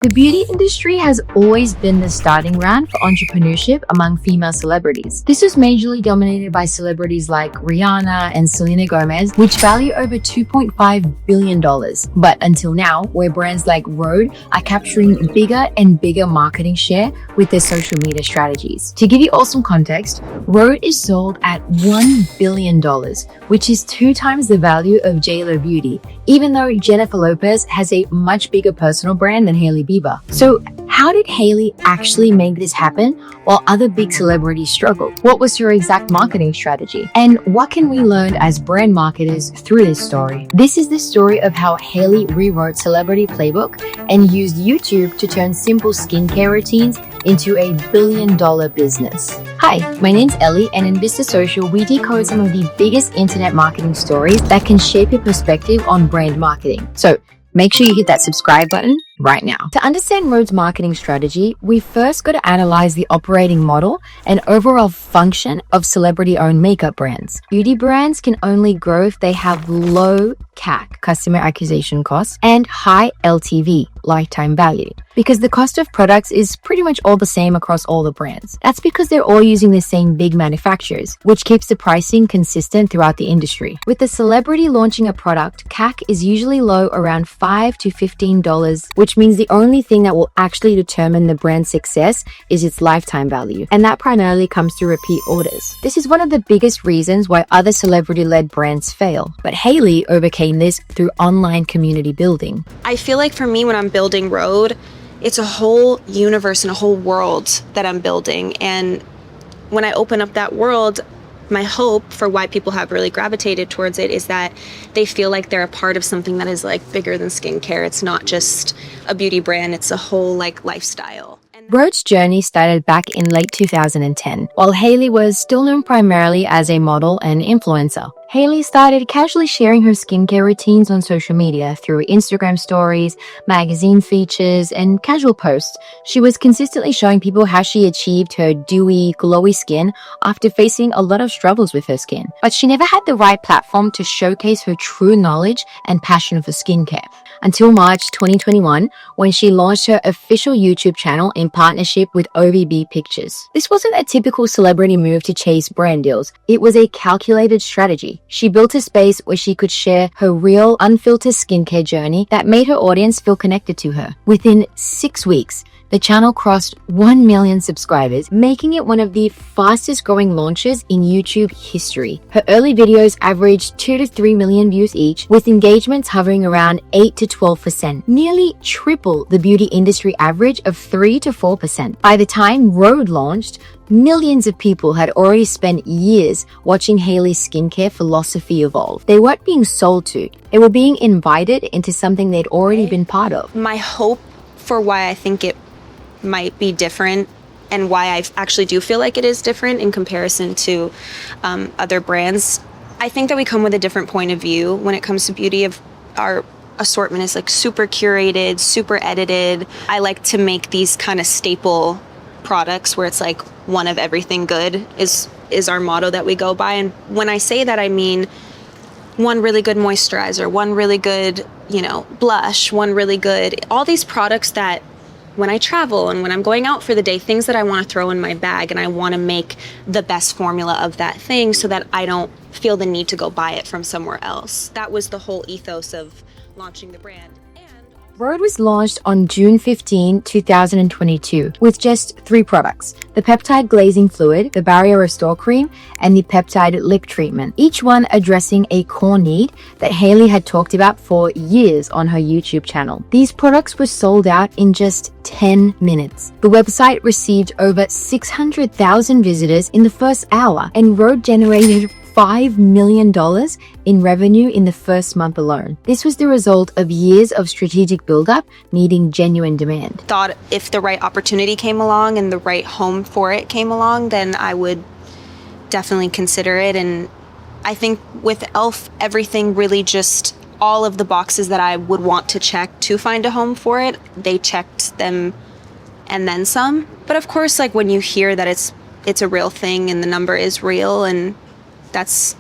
The beauty industry has always been the starting ground for entrepreneurship among female celebrities. This was majorly dominated by celebrities like Rihanna and Selena Gomez, which value over $2.5 billion. But until now, where brands like Rhode are capturing bigger and bigger marketing share with their social media strategies. To give you all some context, Rhode is sold at $1 billion, which is 2 times the value of JLo Beauty, even though Jennifer Lopez has a much bigger personal brand than Hailey Bieber. So how did Hailey actually make this happen while other big celebrities struggled? What was her exact marketing strategy? And what can we learn as brand marketers through this story? This is the story of how Hailey rewrote Celebrity Playbook and used YouTube to turn simple skincare routines into a billion-dollar business. Hi, my name's Ellie, and in Vista Social, we decode some of the biggest internet marketing stories that can shape your perspective on brand marketing. So make sure you hit that subscribe button right now. To understand Rhode's marketing strategy, we first got to analyze the operating model and overall function of celebrity-owned makeup brands. Beauty brands can only grow if they have low CAC, customer acquisition costs, and high LTV, lifetime value, because the cost of products is pretty much all the same across all the brands. That's because they're all using the same big manufacturers, which keeps the pricing consistent throughout the industry. With the celebrity launching a product, CAC is usually low, around $5 to $15, which means the only thing that will actually determine the brand's success is its lifetime value, and that primarily comes through repeat orders. This is one of the biggest reasons why other celebrity-led brands fail, but Hailey overcame this through online community building. I feel like for me, when I'm building Rhode, it's a whole universe and a whole world that I'm building, and when I open up that world, my hope for why people have really gravitated towards it is that they feel like they're a part of something that is like bigger than skincare. It's not just a beauty brand, it's a whole like lifestyle. Rhode's journey started back in late 2010, while Hailey was still known primarily as a model and influencer. Hailey started casually sharing her skincare routines on social media through Instagram stories, magazine features, and casual posts. She was consistently showing people how she achieved her dewy, glowy skin after facing a lot of struggles with her skin. But she never had the right platform to showcase her true knowledge and passion for skincare, until March 2021, when she launched her official YouTube channel in partnership with OVB Pictures. This wasn't a typical celebrity move to chase brand deals. It was a calculated strategy. She built a space where she could share her real, unfiltered skincare journey that made her audience feel connected to her. Within 6 weeks, the channel crossed 1 million subscribers, making it one of the fastest growing launches in YouTube history. Her early videos averaged 2 to 3 million views each, with engagements hovering around 8 to 12%, nearly triple the beauty industry average of 3 to 4%. By the time Rhode launched, millions of people had already spent years watching Hailey's skincare philosophy evolve. They weren't being sold to, they were being invited into something they'd already been part of. My hope for why I think it might be different, and why I actually do feel like it is different in comparison to other brands, I think that we come with a different point of view when it comes to beauty. Of our assortment is like super curated, super edited. I like to make these kind of staple products where it's like one of everything good is our motto that we go by. And when I say that, I mean one really good moisturizer, one really good, blush, one really good, all these products that when I travel and when I'm going out for the day, things that I want to throw in my bag, and I want to make the best formula of that thing so that I don't feel the need to go buy it from somewhere else. That was the whole ethos of launching the brand. Rhode was launched on June 15, 2022, with just 3 products: the Peptide Glazing Fluid, the Barrier Restore Cream, and the Peptide Lip Treatment, each one addressing a core need that Hailey had talked about for years on her YouTube channel. These products were sold out in just 10 minutes. The website received over 600,000 visitors in the first hour, and Rhode generated $5 million in revenue in the first month alone. This was the result of years of strategic buildup meeting genuine demand. Thought if the right opportunity came along and the right home for it came along, then I would definitely consider it. And I think with e.l.f., everything really just, all of the boxes that I would want to check to find a home for it, they checked them and then some. But of course, like when you hear that it's a real thing and the number is real and that's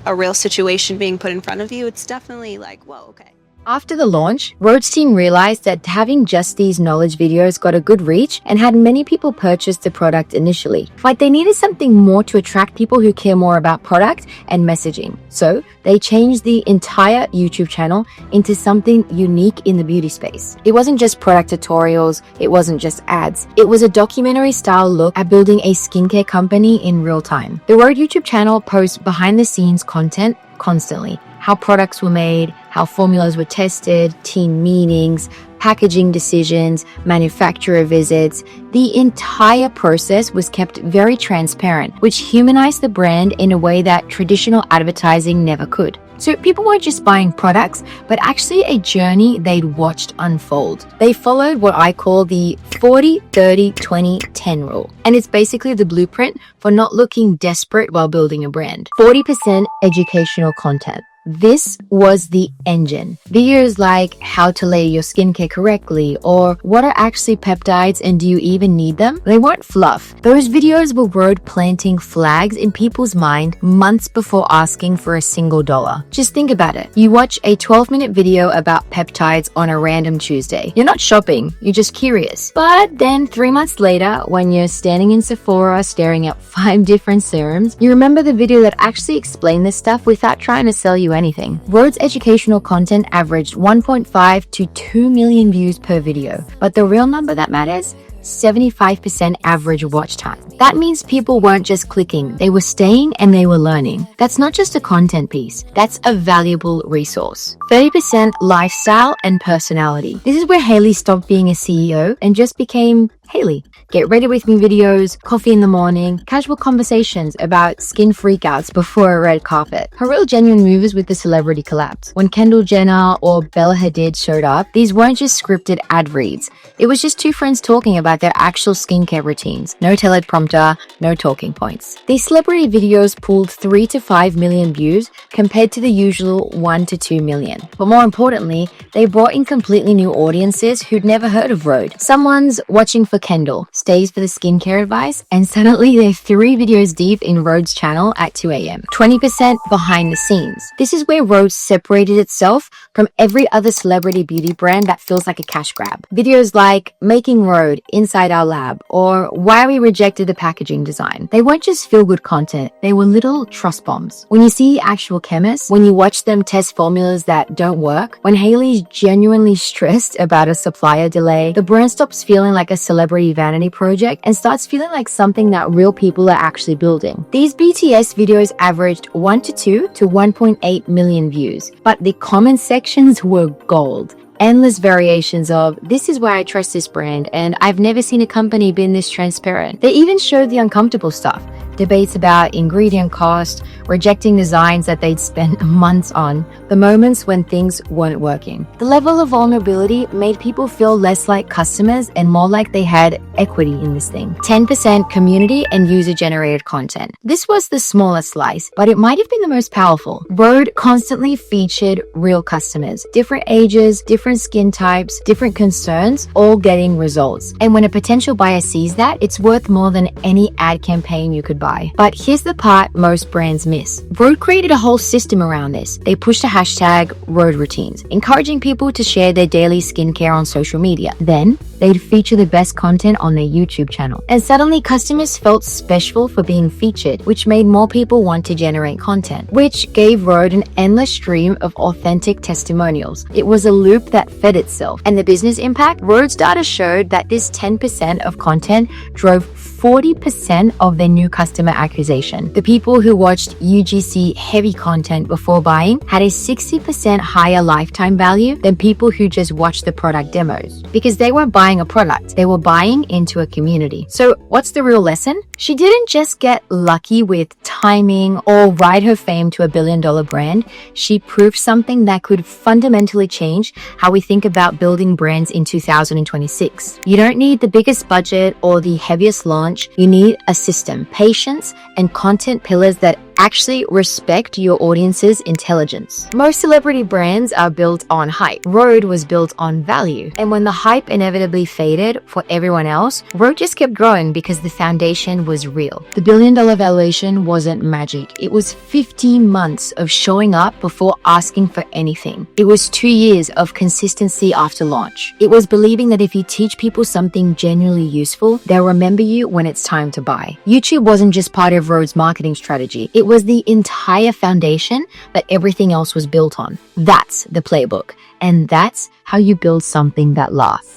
a real situation being put in front of you, it's definitely like, whoa, okay. After the launch, Rhode's team realized that having just these knowledge videos got a good reach and had many people purchase the product initially. But they needed something more to attract people who care more about product and messaging. So they changed the entire YouTube channel into something unique in the beauty space. It wasn't just product tutorials, it wasn't just ads. It was a documentary style look at building a skincare company in real time. The Rhode YouTube channel posts behind the scenes content constantly. How products were made, how formulas were tested, team meetings, packaging decisions, manufacturer visits. The entire process was kept very transparent, which humanized the brand in a way that traditional advertising never could. So people weren't just buying products, but actually a journey they'd watched unfold. They followed what I call the 40-30-20-10 rule. And it's basically the blueprint for not looking desperate while building a brand. 40% educational content. This was the engine. Videos like how to layer your skincare correctly or what are actually peptides and do you even need them? They weren't fluff. Those videos were Rhode planting flags in people's mind months before asking for a single dollar. Just think about it. You watch a 12-minute video about peptides on a random Tuesday. You're not shopping, you're just curious. But then 3 months later, when you're standing in Sephora staring at 5 different serums, you remember the video that actually explained this stuff without trying to sell you anything. Rhode's educational content averaged 1.5 to 2 million views per video, but the real number that matters, 75% average watch time. That means people weren't just clicking, they were staying and they were learning. That's not just a content piece, that's a valuable resource. 30% lifestyle and personality. This is where Hailey stopped being a CEO and just became Hailey. Get ready with me videos, coffee in the morning, casual conversations about skin freakouts before a red carpet. Her real genuine move is with the celebrity collabs. When Kendall Jenner or Bella Hadid showed up, these weren't just scripted ad reads. It was just two friends talking about their actual skincare routines. No teleprompter, no talking points. These celebrity videos pulled 3 to 5 million views compared to the usual 1 to 2 million. But more importantly, they brought in completely new audiences who'd never heard of Rhode. Someone's watching for Kendall, stays for the skincare advice, and suddenly they're 3 videos deep in Rhode's channel at 2 a.m. 20% behind the scenes. This is where Rhode separated itself from every other celebrity beauty brand that feels like a cash grab. Videos like Making Rhode, Inside Our Lab, or Why We Rejected the Packaging Design. They weren't just feel-good content, they were little trust bombs. When you see actual chemists, when you watch them test formulas that don't work, when Hailey's genuinely stressed about a supplier delay, the brand stops feeling like a celebrity vanity project and starts feeling like something that real people are actually building. These BTS videos averaged 1 to 2 to 1.8 million views, but the comment sections were gold. Endless variations of, this is why I trust this brand, and I've never seen a company been this transparent. They even showed the uncomfortable stuff. Debates about ingredient cost, rejecting designs that they'd spent months on, the moments when things weren't working. The level of vulnerability made people feel less like customers and more like they had equity in this thing. 10% community and user-generated content. This was the smallest slice, but it might have been the most powerful. Rhode constantly featured real customers, different ages, different skin types, different concerns, all getting results. And when a potential buyer sees that, it's worth more than any ad campaign you could buy. But here's the part most brands miss. Rhode created a whole system around this. They pushed a hashtag Rhode Routines, encouraging people to share their daily skincare on social media. Then they'd feature the best content on their YouTube channel. And suddenly customers felt special for being featured, which made more people want to generate content, which gave Rhode an endless stream of authentic testimonials. It was a loop that fed itself. And the business impact? Rhode's data showed that this 10% of content drove 40% of their new customer acquisition. The people who watched UGC heavy content before buying had a 60% higher lifetime value than people who just watched the product demos. Because they weren't buying a product, they were buying into a community. So what's the real lesson? She didn't just get lucky with timing or ride her fame to $1 billion brand. She proved something that could fundamentally change how we think about building brands in 2026. You don't need the biggest budget or the heaviest launch. You need a system, patience, and content pillars that actually respect your audience's intelligence. Most celebrity brands are built on hype. Rhode was built on value. And when the hype inevitably faded for everyone else, Rhode just kept growing because the foundation was real. The billion-dollar valuation wasn't magic. It was 15 months of showing up before asking for anything. It was 2 years of consistency after launch. It was believing that if you teach people something genuinely useful, they'll remember you when it's time to buy. YouTube wasn't just part of Rhode's marketing strategy. It was the entire foundation that everything else was built on. That's the playbook. And that's how you build something that lasts.